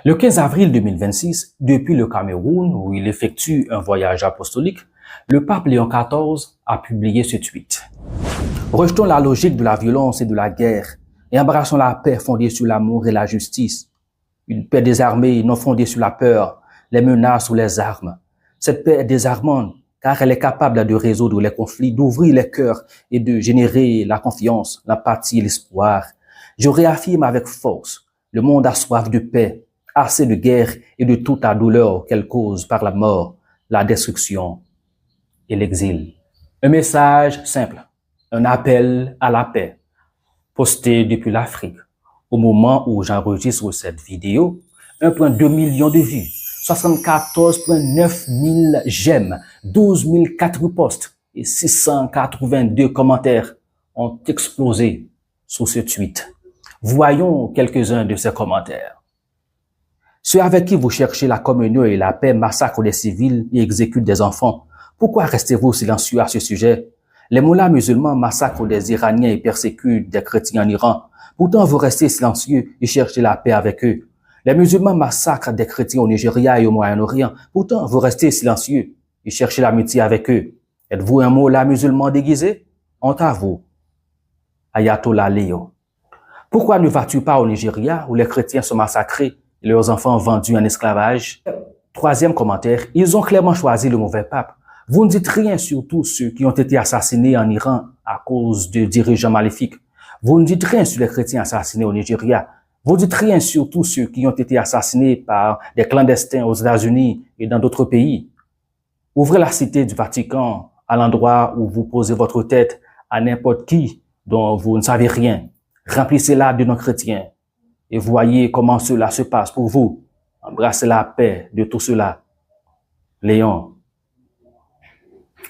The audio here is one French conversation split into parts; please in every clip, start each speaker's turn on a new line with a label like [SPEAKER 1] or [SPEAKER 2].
[SPEAKER 1] Le 15 avril 2026, depuis le Cameroun, où il effectue un voyage apostolique, le pape Léon XIV a publié ce tweet. Rejetons la logique de la violence et de la guerre et embrassons la paix fondée sur l'amour et la justice. Une paix désarmée, non fondée sur la peur, les menaces ou les armes. Cette paix est désarmante car elle est capable de résoudre les conflits, d'ouvrir les cœurs et de générer la confiance, l'empathie et l'espoir. Je réaffirme avec force, le monde a soif de paix, assez de guerre et de toute la douleur qu'elle cause par la mort, la destruction et l'exil. Un message simple, un appel à la paix, posté depuis l'Afrique. Au moment où j'enregistre cette vidéo, 1,2 million de vues, 74,9 000 j'aime, 12 004 posts et 682 commentaires ont explosé sous ce tweet. Voyons quelques-uns de ces commentaires. Ceux avec qui vous cherchez la communion et la paix massacrent des civils et exécutent des enfants. Pourquoi restez-vous silencieux à ce sujet? Les mollahs musulmans massacrent des Iraniens et persécutent des chrétiens en Iran. Pourtant, vous restez silencieux et cherchez la paix avec eux. Les musulmans massacrent des chrétiens au Nigeria et au Moyen-Orient. Pourtant, vous restez silencieux et cherchez l'amitié avec eux. Êtes-vous un mollah musulman déguisé? Honte à vous. Ayatollah Léo. Pourquoi ne vas-tu pas au Nigeria où les chrétiens sont massacrés et leurs enfants vendus en esclavage? Troisième commentaire, ils ont clairement choisi le mauvais pape. Vous ne dites rien sur tous ceux qui ont été assassinés en Iran à cause de dirigeants maléfiques. Vous ne dites rien sur les chrétiens assassinés au Nigeria. Vous ne dites rien sur tous ceux qui ont été assassinés par des clandestins aux États-Unis et dans d'autres pays. Ouvrez la cité du Vatican à l'endroit où vous posez votre tête à n'importe qui dont vous ne savez rien. Remplissez-la de non-chrétiens et voyez comment cela se passe pour vous. Embrassez la paix de tout cela. Léon.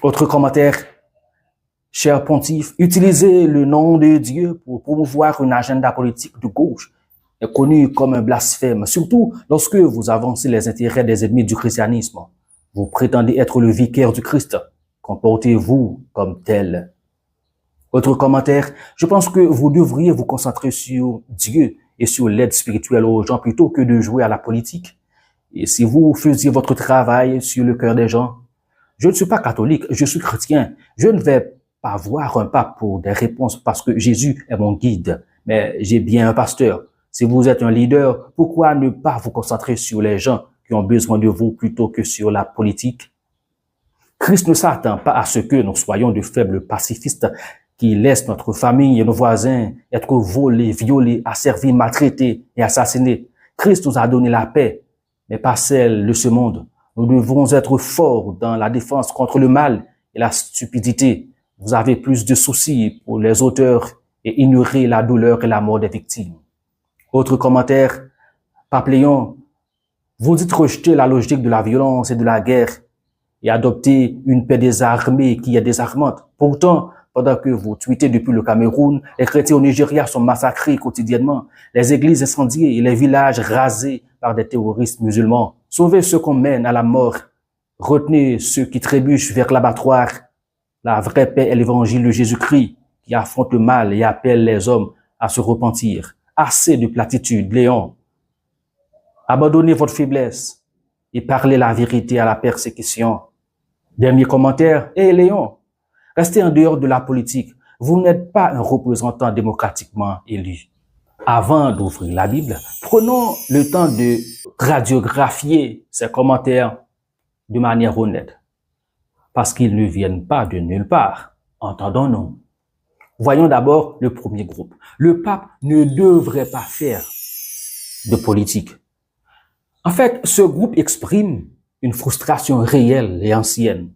[SPEAKER 1] Autre commentaire, cher pontife, utiliser le nom de Dieu pour promouvoir un agenda politique de gauche est connu comme un blasphème, surtout lorsque vous avancez les intérêts des ennemis du christianisme. Vous prétendez être le vicaire du Christ. Comportez-vous comme tel. Autre commentaire, je pense que vous devriez vous concentrer sur Dieu et sur l'aide spirituelle aux gens plutôt que de jouer à la politique. Et si vous faisiez votre travail sur le cœur des gens, je ne suis pas catholique, je suis chrétien. Je ne vais pas voir un pape pour des réponses parce que Jésus est mon guide, mais j'ai bien un pasteur. Si vous êtes un leader, pourquoi ne pas vous concentrer sur les gens qui ont besoin de vous plutôt que sur la politique? Christ ne s'attend pas à ce que nous soyons de faibles pacifistes qui laissent notre famille et nos voisins être volés, violés, asservis, maltraités et assassinés. Christ nous a donné la paix, mais pas celle de ce monde. Nous devons être forts dans la défense contre le mal et la stupidité. Vous avez plus de soucis pour les auteurs et ignorez la douleur et la mort des victimes. Autre commentaire, Pape Léon, vous dites rejeter la logique de la violence et de la guerre et adopter une paix désarmée qui est désarmante. Pourtant, pendant que vous tweetez depuis le Cameroun, les chrétiens au Nigeria sont massacrés quotidiennement, les églises incendiées et les villages rasés par des terroristes musulmans. Sauvez ceux qu'on mène à la mort. Retenez ceux qui trébuchent vers l'abattoir. La vraie paix est l'évangile de Jésus-Christ qui affronte le mal et appelle les hommes à se repentir. Assez de platitudes, Léon. Abandonnez votre faiblesse et parlez la vérité à la persécution. Dernier commentaire. Léon, restez en dehors de la politique. Vous n'êtes pas un représentant démocratiquement élu. Avant d'ouvrir la Bible, prenons le temps de radiographier ces commentaires de manière honnête, parce qu'ils ne viennent pas de nulle part. Entendons-nous. Voyons d'abord le premier groupe. Le pape ne devrait pas faire de politique. En fait, ce groupe exprime une frustration réelle et ancienne.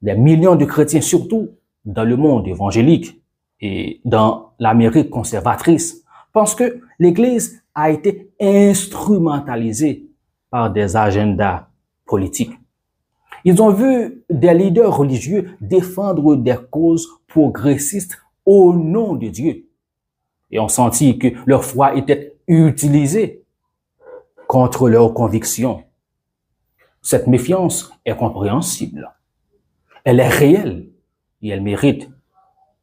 [SPEAKER 1] Des millions de chrétiens, surtout dans le monde évangélique et dans l'Amérique conservatrice, pensent que l'Église a été instrumentalisée par des agendas politiques. Ils ont vu des leaders religieux défendre des causes progressistes au nom de Dieu et ont senti que leur foi était utilisée contre leurs convictions. Cette méfiance est compréhensible. Elle est réelle et elle mérite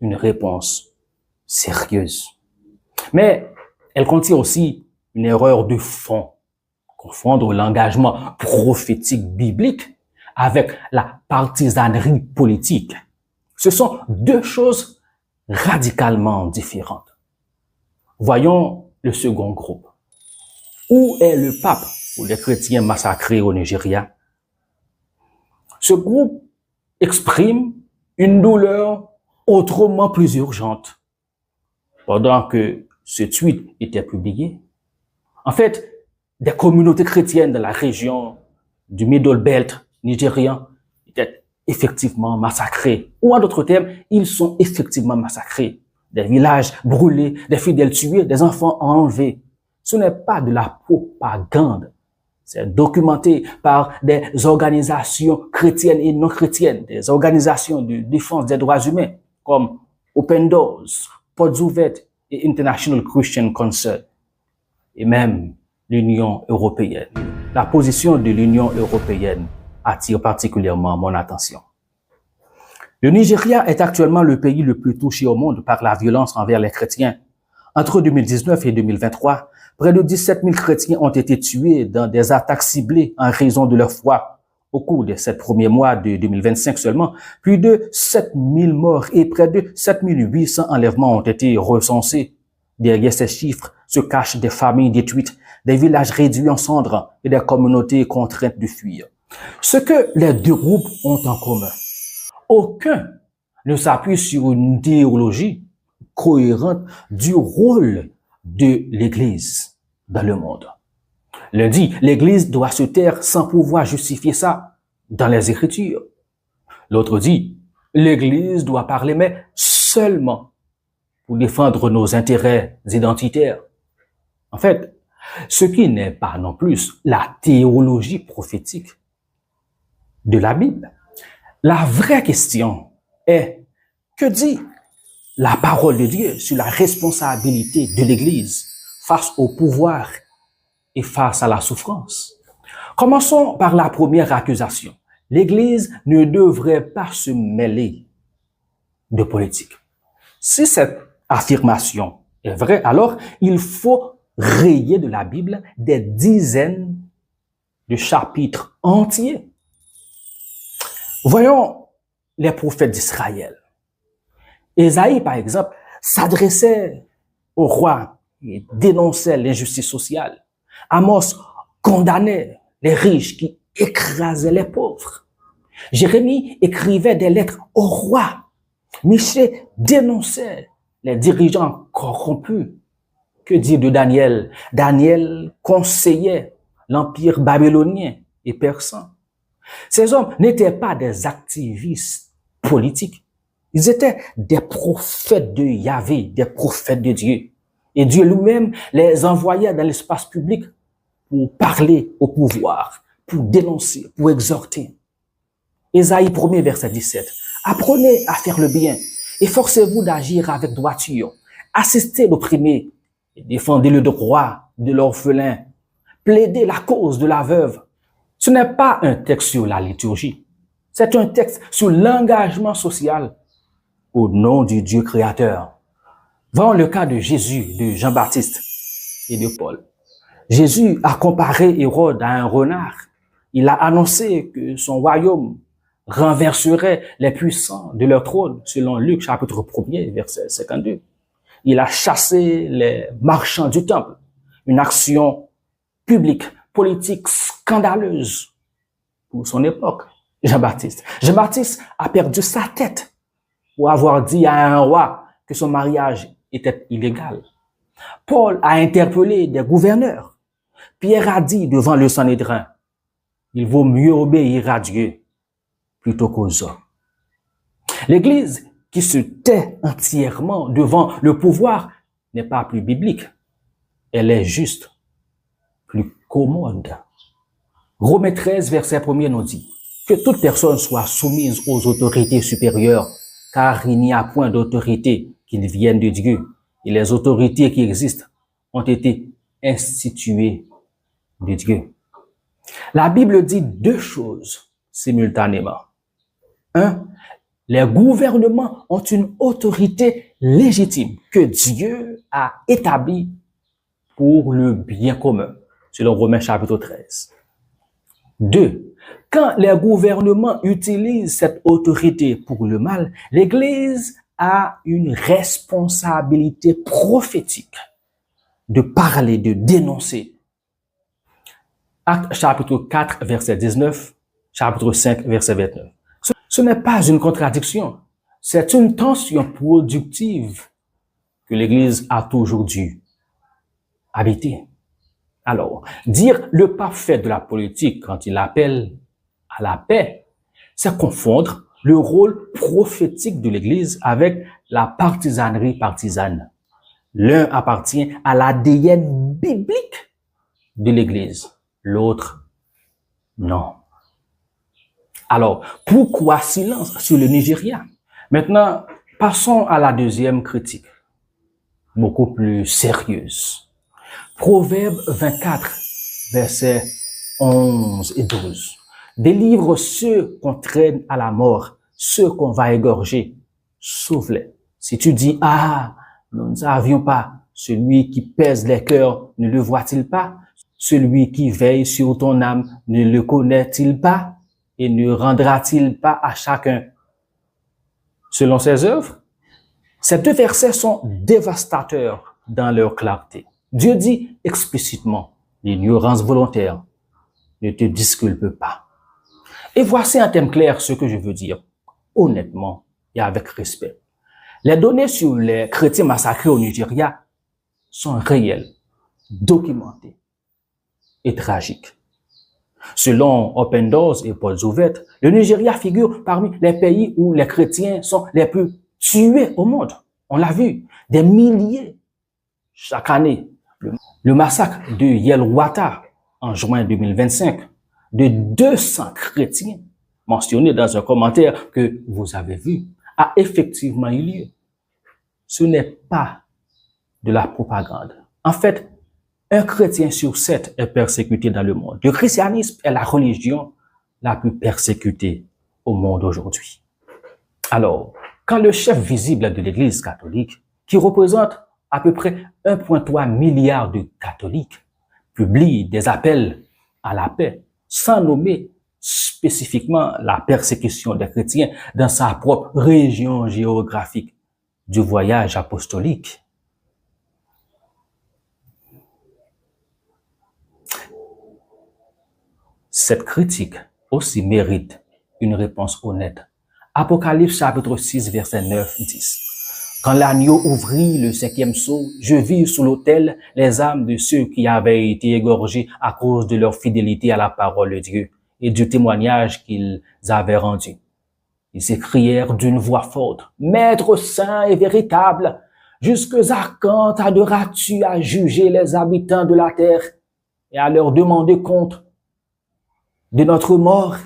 [SPEAKER 1] une réponse sérieuse. Mais elle contient aussi une erreur de fond. confondre l'engagement prophétique biblique avec la partisanerie politique. Ce sont deux choses radicalement différentes. Voyons le second groupe. Où est le pape pour les chrétiens massacrés au Nigeria? Ce groupe exprime une douleur autrement plus urgente. Pendant que ce tweet était publié, en fait, des communautés chrétiennes de la région du Middle Belt nigérian étaient effectivement massacrés. Ou en d'autres termes, ils sont effectivement massacrés. Des villages brûlés, des fidèles tués, des enfants enlevés. Ce n'est pas de la propagande. C'est documenté par des organisations chrétiennes et non chrétiennes, des organisations de défense des droits humains comme Open Doors, Portes Ouvertes et International Christian Concert, et même l'Union européenne. La position de l'Union européenne attire particulièrement mon attention. Le Nigeria est actuellement le pays le plus touché au monde par la violence envers les chrétiens. Entre 2019 et 2023, près de 17 000 chrétiens ont été tués dans des attaques ciblées en raison de leur foi. Au cours des 7 premiers mois de 2025 seulement, plus de 7 000 morts et près de 7 800 enlèvements ont été recensés. Derrière ces chiffres se cachent des familles détruites, des villages réduits en cendres et des communautés contraintes de fuir. Ce que les deux groupes ont en commun, aucun ne s'appuie sur une théologie cohérente du rôle de l'Église dans le monde. L'un dit, l'Église doit se taire sans pouvoir justifier ça dans les Écritures. L'autre dit, l'Église doit parler, mais seulement pour défendre nos intérêts identitaires. En fait, ce qui n'est pas non plus la théologie prophétique de la Bible. La vraie question est, que dit la parole de Dieu sur la responsabilité de l'Église face au pouvoir et face à la souffrance? Commençons par la première accusation. L'Église ne devrait pas se mêler de politique. Si cette affirmation est vraie, alors il faut rayer de la Bible des dizaines de chapitres entiers. Voyons les prophètes d'Israël. Ésaïe, par exemple, s'adressait au roi et dénonçait l'injustice sociale. Amos condamnait les riches qui écrasaient les pauvres. Jérémie écrivait des lettres au roi. Michée dénonçait les dirigeants corrompus. Que dire de Daniel? Daniel conseillait l'empire babylonien et persan. Ces hommes n'étaient pas des activistes politiques. Ils étaient des prophètes de Yahvé, des prophètes de Dieu. Et Dieu lui-même les envoyait dans l'espace public pour parler au pouvoir, pour dénoncer, pour exhorter. Ésaïe 1er, verset 17. Apprenez à faire le bien, efforcez-vous d'agir avec droiture, assistez l'opprimé, défendez le droit de l'orphelin, plaidez la cause de la veuve. Ce n'est pas un texte sur la liturgie, c'est un texte sur l'engagement social au nom du Dieu créateur. Voyons le cas de Jésus, de Jean-Baptiste et de Paul. Jésus a comparé Hérode à un renard. Il a annoncé que son royaume renverserait les puissants de leur trône, selon Luc chapitre 1er, verset 52. Il a chassé les marchands du temple, une action publique, politique scandaleuse pour son époque. Jean-Baptiste a perdu sa tête pour avoir dit à un roi que son mariage était illégal. Paul a interpellé des gouverneurs. Pierre a dit devant le Sanhédrin, il vaut mieux obéir à Dieu plutôt qu'aux hommes. L'Église qui se tait entièrement devant le pouvoir n'est pas plus biblique. Elle est juste plus commode. Romains 13, verset 1er nous dit que toute personne soit soumise aux autorités supérieures, car il n'y a point d'autorité qui ne vienne de Dieu. Et les autorités qui existent ont été instituées de Dieu. La Bible dit deux choses simultanément. Un, les gouvernements ont une autorité légitime que Dieu a établie pour le bien commun. selon Romains chapitre 13. 2. Quand les gouvernements utilisent cette autorité pour le mal, l'Église a une responsabilité prophétique de parler, de dénoncer. Actes chapitre 4, verset 19, chapitre 5, verset 29. Ce n'est pas une contradiction, c'est une tension productive que l'Église a toujours dû habiter. Alors, dire le pape fait de la politique quand il appelle à la paix, c'est confondre le rôle prophétique de l'Église avec la partisanerie partisane. L'un appartient à l'ADN biblique de l'Église, l'autre non. Alors, pourquoi silence sur le Nigeria? Maintenant, passons à la deuxième critique, beaucoup plus sérieuse. Proverbe 24, versets 11 et 12. Délivre ceux qu'on traîne à la mort, ceux qu'on va égorger, sauve-les. Si tu dis, ah, nous ne savions pas, celui qui pèse les cœurs ne le voit-il pas? Celui qui veille sur ton âme ne le connaît-il pas? Et ne rendra-t-il pas à chacun selon ses œuvres? Ces deux versets sont dévastateurs dans leur clarté. Dieu dit explicitement, l'ignorance volontaire ne te disculpe pas. Et voici un thème clair ce que je veux dire, honnêtement et avec respect. Les données sur les chrétiens massacrés au Nigeria sont réelles, documentées et tragiques. Selon Open Doors et Paul Zouvet, le Nigeria figure parmi les pays où les chrétiens sont les plus tués au monde. On l'a vu, des milliers chaque année. Le massacre de Yelwata en juin 2025 de 200 chrétiens mentionné dans un commentaire que vous avez vu a effectivement eu lieu. Ce n'est pas de la propagande. En fait, un chrétien sur 7 est persécuté dans le monde. Le christianisme est la religion la plus persécutée au monde aujourd'hui. Alors, quand le chef visible de l'Église catholique, qui représente à peu près 1,3 milliard de catholiques, publie des appels à la paix, sans nommer spécifiquement la persécution des chrétiens dans sa propre région géographique du voyage apostolique, cette critique aussi mérite une réponse honnête. Apocalypse chapitre 6, verset 9-10. Quand l'agneau ouvrit le 5e sceau, je vis sous l'autel les âmes de ceux qui avaient été égorgés à cause de leur fidélité à la parole de Dieu et du témoignage qu'ils avaient rendu. Ils s'écrièrent d'une voix forte, « Maître saint et véritable, jusque à quand tarderas-tu à juger les habitants de la terre et à leur demander compte de notre mort? »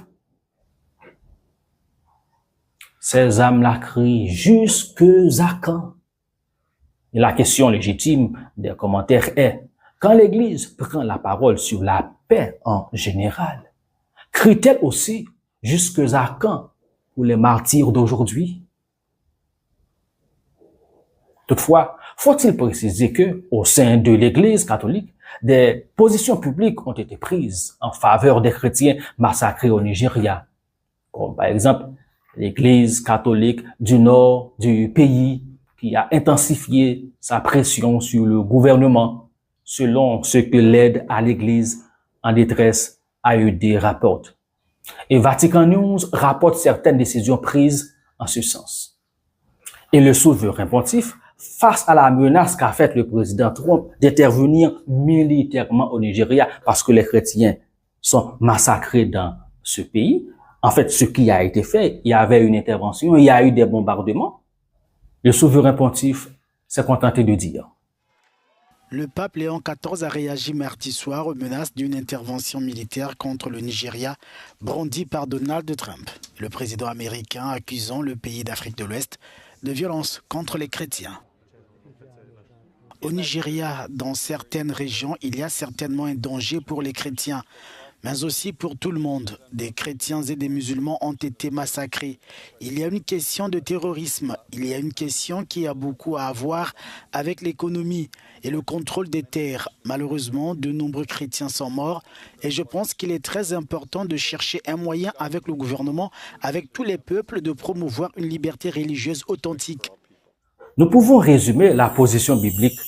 [SPEAKER 1] Ces âmes-là crient, « Jusque à quand ?» Et la question légitime des commentaires est, quand l'Église prend la parole sur la paix en général, crie-t-elle aussi, « Jusque à quand ?» pour les martyrs d'aujourd'hui? Toutefois, faut-il préciser que, au sein de l'Église catholique, des positions publiques ont été prises en faveur des chrétiens massacrés au Nigeria, comme par exemple l'Église catholique du nord du pays qui a intensifié sa pression sur le gouvernement, selon ce que l'aide à l'Église en détresse AED rapporte. Et Vatican News rapporte certaines décisions prises en ce sens. Et le souverain pontife, face à la menace qu'a faite le président Trump d'intervenir militairement au Nigeria parce que les chrétiens sont massacrés dans ce pays, en fait, ce qui a été fait, il y avait une intervention, il y a eu des bombardements. Le souverain pontife s'est contenté de dire:
[SPEAKER 2] le pape Léon XIV a réagi mardi soir aux menaces d'une intervention militaire contre le Nigeria brandie par Donald Trump, le président américain accusant le pays d'Afrique de l'Ouest de violence contre les chrétiens. Au Nigeria, dans certaines régions, il y a certainement un danger pour les chrétiens, mais aussi pour tout le monde. Des chrétiens et des musulmans ont été massacrés. Il y a une question de terrorisme. Il y a une question qui a beaucoup à voir avec l'économie et le contrôle des terres. Malheureusement, de nombreux chrétiens sont morts et je pense qu'il est très important de chercher un moyen avec le gouvernement, avec tous les peuples, de promouvoir une liberté religieuse authentique.
[SPEAKER 1] Nous pouvons résumer la position biblique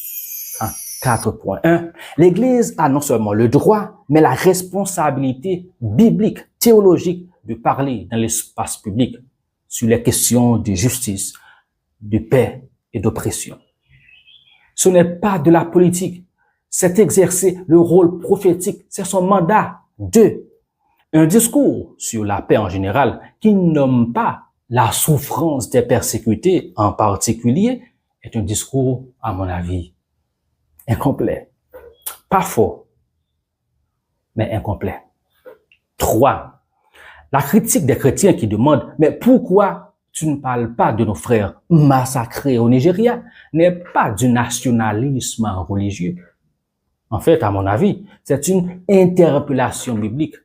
[SPEAKER 1] en 4.1. L'Église a non seulement le droit, mais la responsabilité biblique, théologique de parler dans l'espace public sur les questions de justice, de paix et d'oppression. Ce n'est pas de la politique, c'est exercer le rôle prophétique, c'est son mandat. 2. Un discours sur la paix en général qui nomme pas la souffrance des persécutés en particulier est un discours, à mon avis, incomplet. Pas faux, mais incomplet. 3. La critique des chrétiens qui demandent « Mais pourquoi tu ne parles pas de nos frères massacrés au Nigeria ?» n'est pas du nationalisme religieux. En fait, à mon avis, c'est une interpellation biblique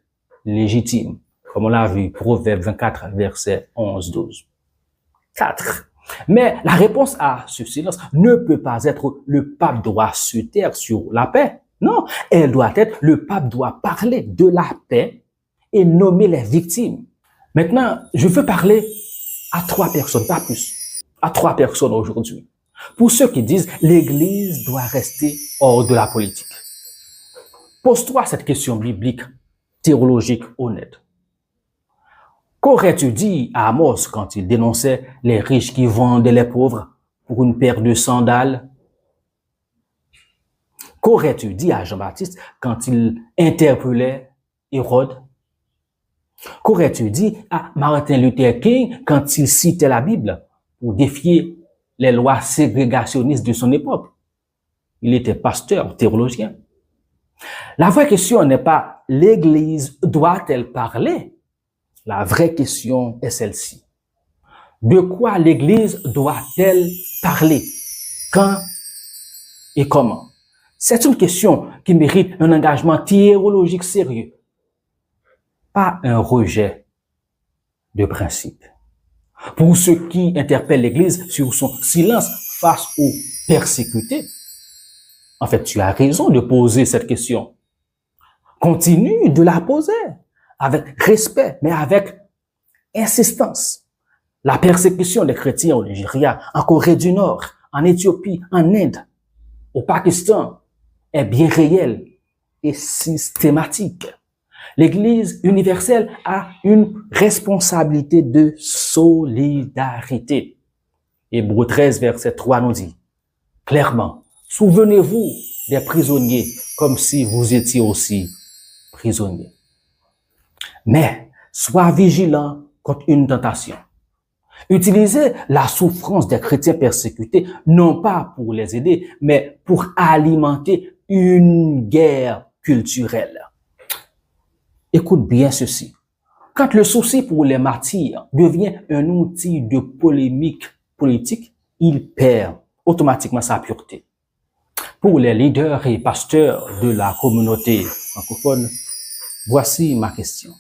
[SPEAKER 1] légitime, comme on l'a vu, Proverbe 24, verset 11-12. 4. Mais la réponse à ce silence ne peut pas être le pape doit se taire sur la paix. Non, elle doit être le pape doit parler de la paix et nommer les victimes. Maintenant, je veux parler à 3 personnes, pas plus, à 3 personnes aujourd'hui. Pour ceux qui disent l'Église doit rester hors de la politique. Pose-toi cette question biblique, théologique, honnête. Qu'aurais-tu dit à Amos quand il dénonçait les riches qui vendaient les pauvres pour une paire de sandales? Qu'aurais-tu dit à Jean-Baptiste quand il interpellait Hérode? Qu'aurais-tu dit à Martin Luther King quand il citait la Bible pour défier les lois ségrégationnistes de son époque? Il était pasteur, théologien. La vraie question n'est pas l'Église doit-elle parler? La vraie question est celle-ci. De quoi l'Église doit-elle parler? Quand et comment? C'est une question qui mérite un engagement théologique sérieux, pas un rejet de principe. Pour ceux qui interpellent l'Église sur son silence face aux persécutés, en fait, tu as raison de poser cette question. Continue de la poser avec respect, mais avec insistance. La persécution des chrétiens au Nigeria, en Corée du Nord, en Éthiopie, en Inde, au Pakistan, est bien réelle et systématique. L'Église universelle a une responsabilité de solidarité. Hébreux 13, verset 3 nous dit clairement, souvenez-vous des prisonniers comme si vous étiez aussi prisonniers. Mais sois vigilant contre une tentation. Utilisez la souffrance des chrétiens persécutés, non pas pour les aider, mais pour alimenter une guerre culturelle. Écoute bien ceci. Quand le souci pour les martyrs devient un outil de polémique politique, il perd automatiquement sa pureté. Pour les leaders et pasteurs de la communauté francophone, voici ma question.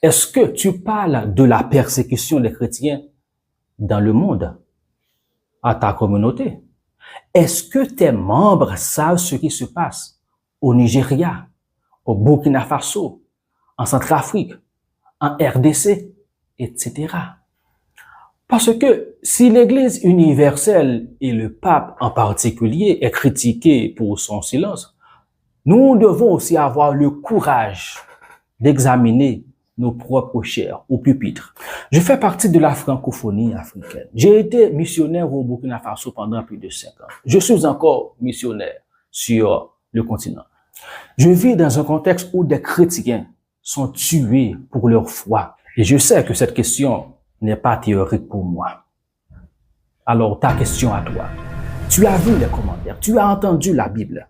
[SPEAKER 1] Est-ce que tu parles de la persécution des chrétiens dans le monde, à ta communauté? Est-ce que tes membres savent ce qui se passe au Nigeria, au Burkina Faso, en Centrafrique, en RDC, etc.? Parce que si l'Église universelle et le pape en particulier est critiqué pour son silence, nous devons aussi avoir le courage d'examiner nos propres chairs au pupitre. Je fais partie de la francophonie africaine. J'ai été missionnaire au Burkina Faso pendant plus de 5 ans. Je suis encore missionnaire sur le continent. Je vis dans un contexte où des chrétiens sont tués pour leur foi. Et je sais que cette question n'est pas théorique pour moi. Alors, ta question à toi. Tu as vu les commentaires, tu as entendu la Bible.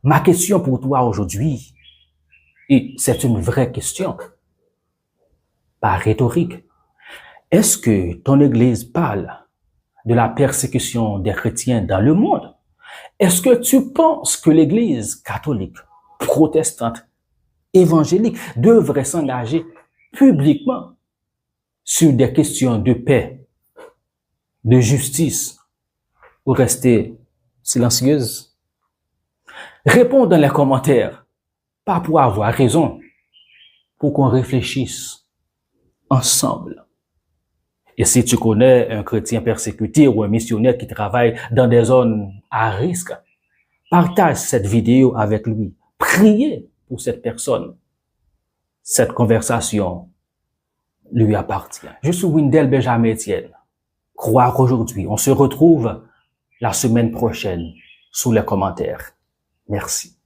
[SPEAKER 1] Ma question pour toi aujourd'hui, et c'est une vraie question, pas rhétorique. Est-ce que ton Église parle de la persécution des chrétiens dans le monde? Est-ce que tu penses que l'Église catholique, protestante, évangéliques devraient s'engager publiquement sur des questions de paix, de justice, ou rester silencieuses? Réponds dans les commentaires, pas pour avoir raison, pour qu'on réfléchisse ensemble. Et si tu connais un chrétien persécuté ou un missionnaire qui travaille dans des zones à risque, partage cette vidéo avec lui. Priez pour cette personne. Cette conversation lui appartient. Je suis Windel Benjamin Etienne. Croire aujourd'hui. On se retrouve la semaine prochaine sous les commentaires. Merci.